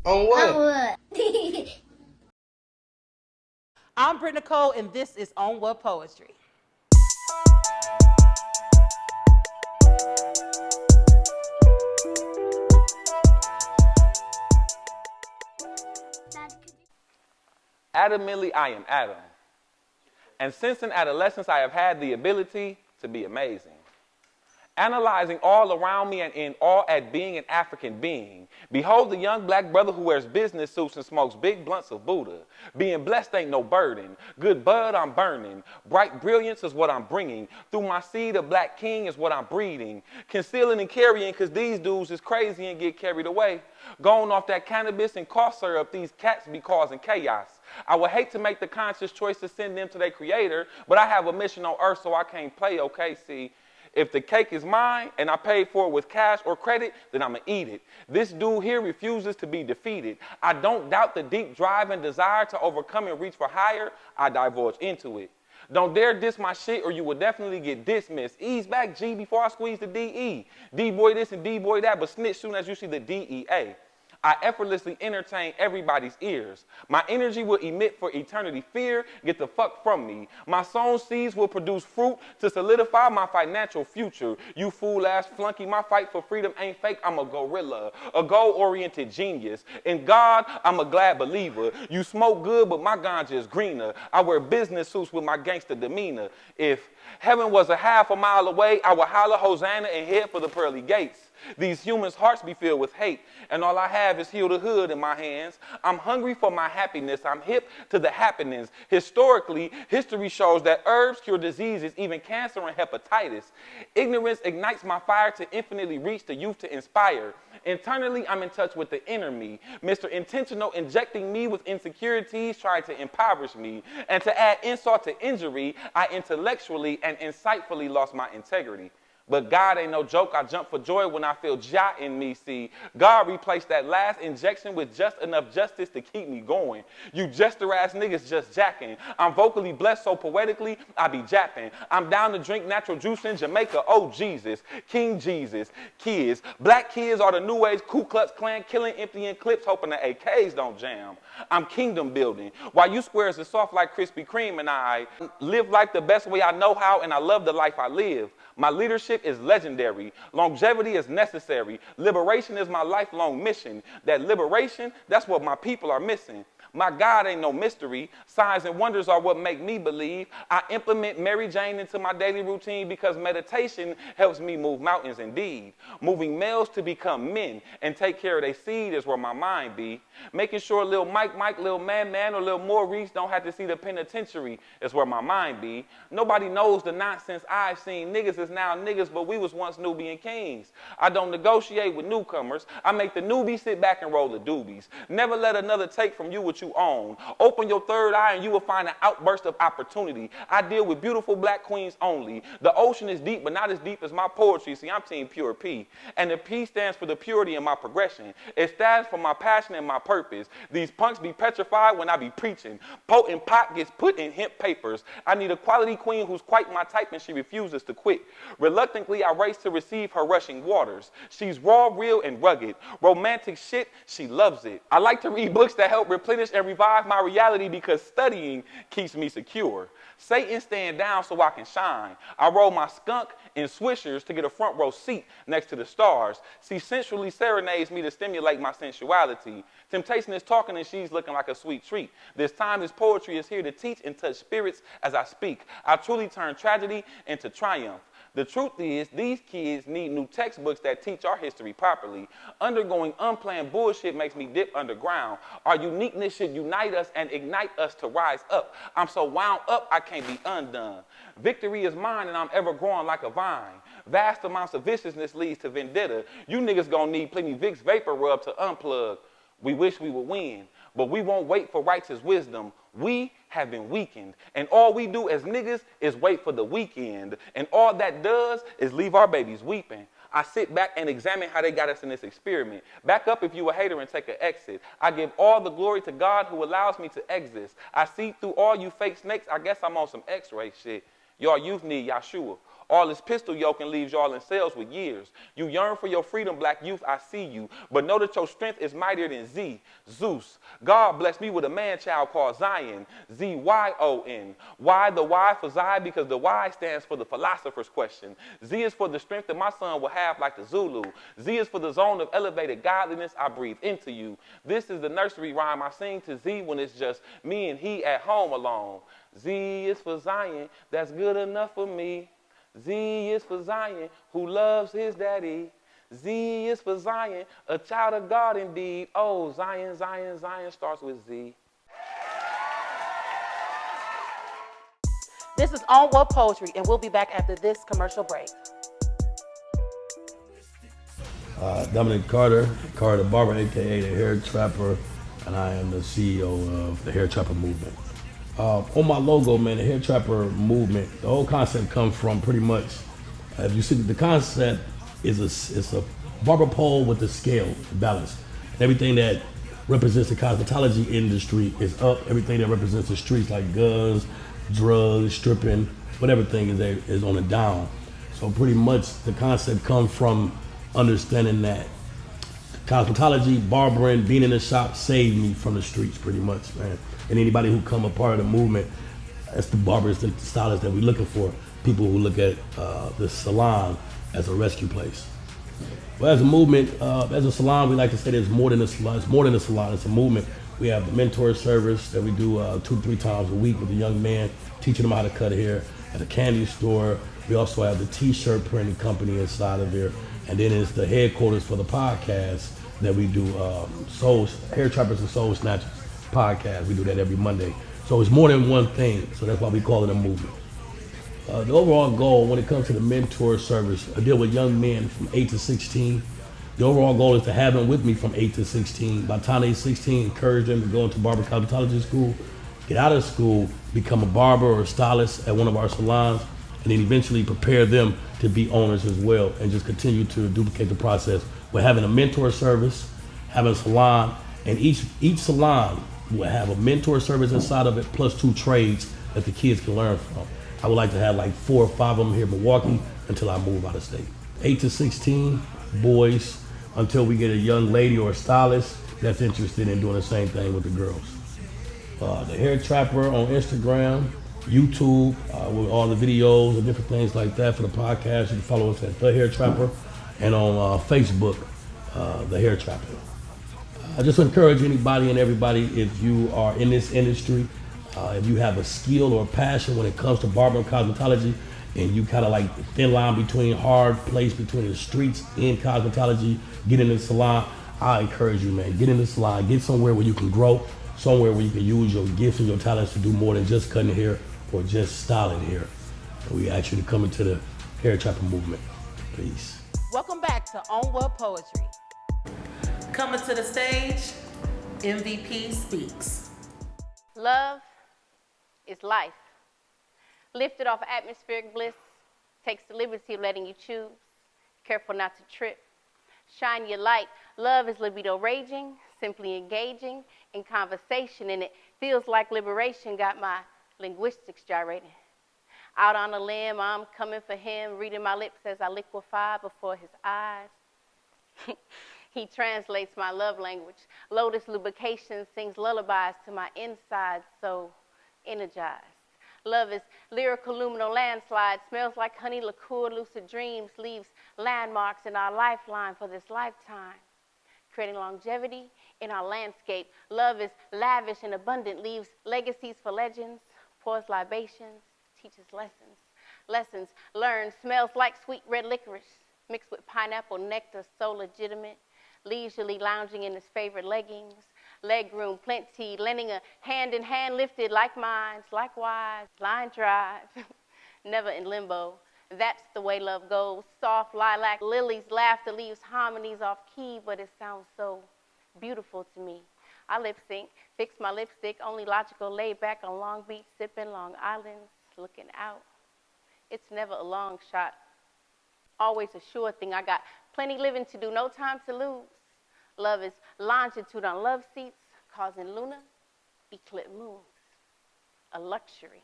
On what? OnWhat. I'm Brittany Nicole, and this is On What Poetry. Adamantly, I am Adam. And since in adolescence, I have had the ability to be amazing. Analyzing all around me and in awe at being an African being. Behold the young black brother who wears business suits and smokes big blunts of Buddha. Being blessed ain't no burden. Good bud, I'm burning. Bright brilliance is what I'm bringing. Through my seed, a black king is what I'm breeding. Concealing and carrying because these dudes is crazy and get carried away. Going off that cannabis and cough syrup, these cats be causing chaos. I would hate to make the conscious choice to send them to their creator, but I have a mission on earth so I can't play, okay? See, if the cake is mine and I paid for it with cash or credit, then I'm going to eat it. This dude here refuses to be defeated. I don't doubt the deep drive and desire to overcome and reach for higher. I divulge into it. Don't dare diss my shit or you will definitely get dismissed. Ease back, G, before I squeeze the D-E. D-boy this and D-boy that, but snitch soon as you see the D-E-A. I effortlessly entertain everybody's ears. My energy will emit for eternity. Fear, get the fuck from me. My sown seeds will produce fruit to solidify my financial future. You fool-ass flunky, my fight for freedom ain't fake. I'm a gorilla, a goal-oriented genius. In God, I'm a glad believer. You smoke good, but my ganja is greener. I wear business suits with my gangster demeanor. If heaven was a half a mile away, I would holler Hosanna and head for the pearly gates. These humans' hearts be filled with hate, and all I have is heal the hood in my hands. I'm hungry for my happiness. I'm hip to the happenings. Historically, history shows that herbs cure diseases, even cancer and hepatitis. Ignorance ignites my fire to infinitely reach the youth to inspire. Internally, I'm in touch with the inner me. Mr. Intentional injecting me with insecurities, trying to impoverish me. And to add insult to injury, I intellectually and insightfully lost my integrity. But God ain't no joke. I jump for joy when I feel Jah in me. See, God replaced that last injection with just enough justice to keep me going. You jester-ass niggas just jacking. I'm vocally blessed so poetically, I be japping. I'm down to drink natural juice in Jamaica. Oh, Jesus. King Jesus. Kids. Black kids are the new age Ku Klux Klan killing, emptying clips, hoping the AKs don't jam. I'm kingdom building. While you squares are soft like Krispy Kreme, and I live life the best way I know how, and I love the life I live. My leadership is legendary. Longevity is necessary. Liberation is my lifelong mission. That liberation, that's what my people are missing. My God ain't no mystery. Signs and wonders are what make me believe. I implement Mary Jane into my daily routine because meditation helps me move mountains indeed. Moving males to become men and take care of their seed is where my mind be. Making sure little Mike, little Man, or little Maurice don't have to see the penitentiary is where my mind be. Nobody knows the nonsense I've seen. Niggas is now niggas, but we was once Nubian kings. I don't negotiate with newcomers. I make the newbie sit back and roll the doobies. Never let another take from you what you own. Open your third eye and you will find an outburst of opportunity. I deal with beautiful black queens only. The ocean is deep, but not as deep as my poetry. See, I'm Team Pure P. And the P stands for the purity in my progression. It stands for my passion and my purpose. These punks be petrified when I be preaching. Potent pot gets put in hemp papers. I need a quality queen who's quite my type and she refuses to quit. Reluctantly, I race to receive her rushing waters. She's raw, real, and rugged. Romantic shit, she loves it. I like to read books that help replenish and revive my reality because studying keeps me secure. Satan stand down so I can shine. I roll my skunk in swishers to get a front row seat next to the stars. She sensually serenades me to stimulate my sensuality. Temptation is talking and she's looking like a sweet treat. This time this poetry is here to teach and touch spirits as I speak. I truly turn tragedy into triumph. The truth is, these kids need new textbooks that teach our history properly. Undergoing unplanned bullshit makes me dip underground. Our uniqueness should unite us and ignite us to rise up. I'm so wound up, I can't be undone. Victory is mine and I'm ever growing like a vine. Vast amounts of viciousness leads to vendetta. You niggas gonna need plenty Vicks Vapor Rub to unplug. We wish we would win, but we won't wait for righteous wisdom. We have been weakened, and all we do as niggas is wait for the weekend, and all that does is leave our babies weeping. I sit back and examine how they got us in this experiment. Back up if you a hater and take an exit. I give all the glory to God who allows me to exist. I see through all you fake snakes. I guess I'm on some x-ray shit. Y'all youth need Yahshua. All this pistol yoking leaves y'all in cells with years. You yearn for your freedom, black youth, I see you. But know that your strength is mightier than Zeus. God blessed me with a man-child called Zion, Z-Y-O-N. Why the Y for Zion? Because the Y stands for the philosopher's question. Z is for the strength that my son will have like the Zulu. Z is for the zone of elevated godliness I breathe into you. This is the nursery rhyme I sing to Z when it's just me and he at home alone. Z is for Zion, that's good enough for me. Z is for Zion, who loves his daddy. Z is for Zion, a child of God indeed. Oh, Zion, Zion, Zion starts with Z. This is OnWhat Poetry, and we'll be back after this commercial break. Dominic Carter the Barber, aka the Hair Trapper, and I am the CEO of the Hair Trapper Movement. On my logo, man, the Hair Trapper Movement, the whole concept comes from pretty much, if you see, the concept is it's a barber pole with the scale, the balance. And everything that represents the cosmetology industry is up. Everything that represents the streets, like guns, drugs, stripping, whatever thing is there, is on the down. So pretty much the concept comes from understanding that cosmetology, barbering, being in the shop saved me from the streets pretty much, man. And anybody who come a part of the movement, that's the barbers and stylists that we're looking for. People who look at the salon as a rescue place. Well, as a movement, as a salon, we like to say there's more than a salon. It's more than a salon, it's a movement. We have the mentor service that we do 2 to 3 times a week with a young man, teaching them how to cut hair at a candy store. We also have the t-shirt printing company inside of there. And then it's the headquarters for the podcast that we do, Hair Trappers and Soul Snatchers podcast. We do that every Monday. So it's more than one thing. So that's why we call it a movement. The overall goal when it comes to the mentor service, I deal with young men from 8 to 16. The overall goal is to have them with me from 8 to 16. By the time they're 16, encourage them to go into barber cosmetology school, get out of school, become a barber or a stylist at one of our salons, and then eventually prepare them to be owners as well, and just continue to duplicate the process. We're having a mentor service, having a salon, and each salon will have a mentor service inside of it, plus 2 trades that the kids can learn from. I would like to have like 4 or 5 of them here in Milwaukee until I move out of state. 8 to 16 boys, until we get a young lady or a stylist that's interested in doing the same thing with the girls. The Hair Trapper on Instagram, YouTube, with all the videos and different things like that for the podcast. You can follow us at The Hair Trapper, and on Facebook, The Hair Trapper. I just encourage anybody and everybody, if you are in this industry, if you have a skill or a passion when it comes to barber and cosmetology, and you kind of like the thin line between hard place between the streets and cosmetology, get in the salon, I encourage you, man, get in the salon, get somewhere where you can grow, somewhere where you can use your gifts and your talents to do more than just cutting hair or just styling hair. And we ask you to come into the Hair Trapper Movement. Peace. Welcome back to OnWhat Poetry. Coming to the stage, MVP Speaks. Love is life. Lifted off atmospheric bliss, takes the liberty of letting you choose. Careful not to trip. Shine your light. Love is libido raging, simply engaging in conversation, and it feels like liberation got my linguistics gyrating. Out on a limb, I'm coming for him, reading my lips as I liquefy before his eyes. He translates my love language. Lotus lubrication sings lullabies to my insides, so energized. Love is lyrical luminal landslide, smells like honey liqueur, lucid dreams, leaves landmarks in our lifeline for this lifetime. Creating longevity in our landscape. Love is lavish and abundant, leaves legacies for legends, pours libations, teaches lessons. Lessons learned, smells like sweet red licorice, mixed with pineapple nectar, so legitimate. Leisurely lounging in his favorite leggings, legroom plenty, lending a hand in hand lifted like minds, likewise, line drive, never in limbo. That's the way love goes. Soft lilac lilies, laughter leaves harmonies off key, but it sounds so beautiful to me. I lip sync, fix my lipstick, only logical, laid back on Long Beach, sipping Long Island's, looking out. It's never a long shot, always a sure thing. I got plenty living to do, no time to lose. Love is longitude on love seats, causing lunar eclipse moons. A luxury.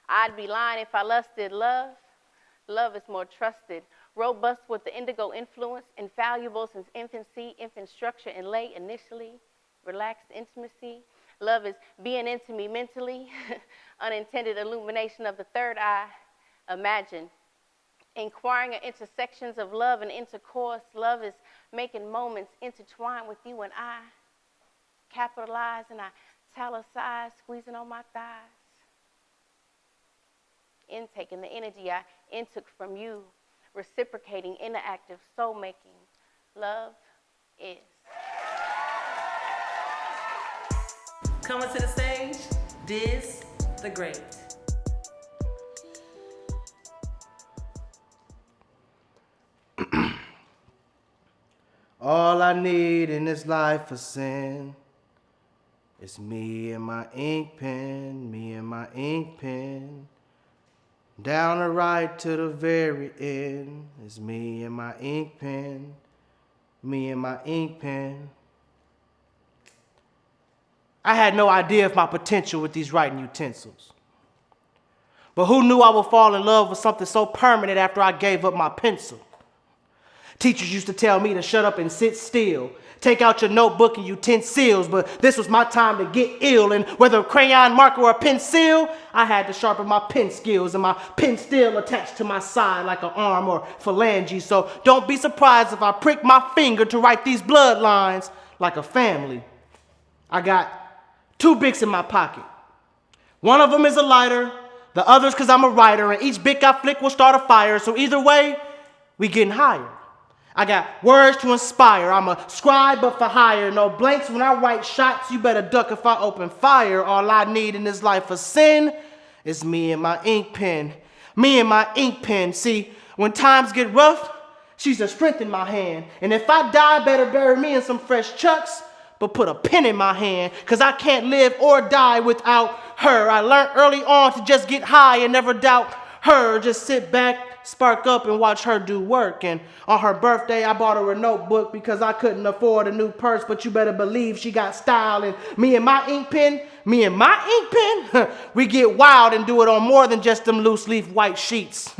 I'd be lying if I lusted love. Love is more trusted, robust with the indigo influence, infallible since infancy, infant structure and lay initially, relaxed intimacy. Love is being into me mentally, unintended illumination of the third eye. Imagine inquiring at intersections of love and intercourse. Love is making moments intertwine with you and I. Capitalize and I italicize, squeezing on my thighs. Intaking the energy I intook from you, reciprocating, interactive, soul-making. Love is. Coming to the stage, Diz the Great. All I need in this life of sin is me and my ink pen, me and my ink pen. Down the right to the very end is me and my ink pen, me and my ink pen. I had no idea of my potential with these writing utensils. But who knew I would fall in love with something so permanent after I gave up my pencil? Teachers used to tell me to shut up and sit still. Take out your notebook and utensils, but this was my time to get ill. And whether a crayon, marker, or a pencil, I had to sharpen my pen skills, and my pen still attached to my side like an arm or phalange. So don't be surprised if I prick my finger to write these bloodlines like a family. I got 2 Bics in my pocket. One of them is a lighter, the other's because I'm a writer, and each Bic I flick will start a fire. So either way, we getting higher. I got words to inspire. I'm a scribe, but for hire. No blanks when I write shots. You better duck if I open fire. All I need in this life of sin is me and my ink pen. Me and my ink pen. See, when times get rough, she's a strength in my hand. And if I die, better bury me in some fresh chucks, but put a pen in my hand, because I can't live or die without her. I learned early on to just get high and never doubt her. Just sit back, spark up, and watch her do work. And on her birthday, I bought her a notebook because I couldn't afford a new purse, but you better believe she got style. And me and my ink pen, we get wild and do it on more than just them loose leaf white sheets.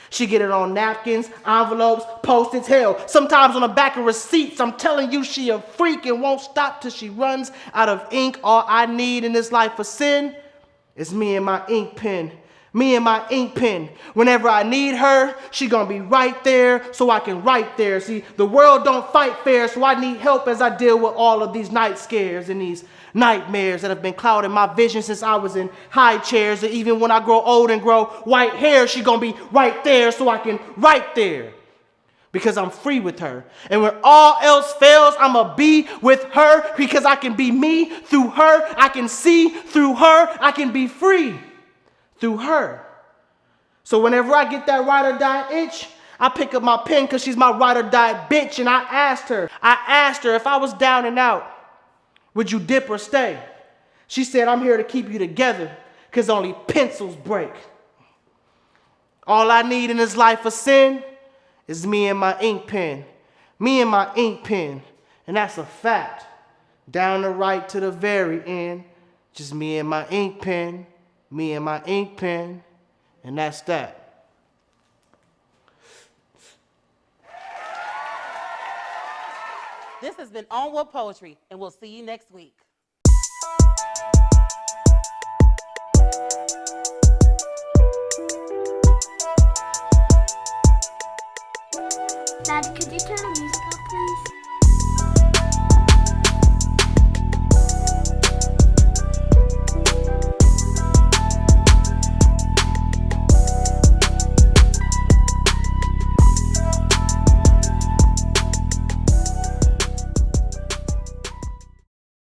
She get it on napkins, envelopes, Post-its, hell, sometimes on the back of receipts. I'm telling you, she a freak and won't stop till she runs out of ink. All I need in this life of sin is me and my ink pen. Me and my ink pen. Whenever I need her, she gonna be right there so I can write there. See, the world don't fight fair, so I need help as I deal with all of these night scares and these nightmares that have been clouding my vision since I was in high chairs. And even when I grow old and grow white hair, she gonna be right there so I can write there. Because I'm free with her. And when all else fails, I'ma be with her because I can be me through her. I can see through her. I can be free through her. So whenever I get that ride or die itch, I pick up my pen because she's my ride or die bitch. And I asked her if I was down and out, would you dip or stay? She said, I'm here to keep you together because only pencils break. All I need in this life of sin is me and my ink pen. Me and my ink pen. And that's a fact. Down the right to the very end, just me and my ink pen. Me and my ink pen, and that's that. This has been OnWhat Poetry, and we'll see you next week. Dad, could you turn the music up, please?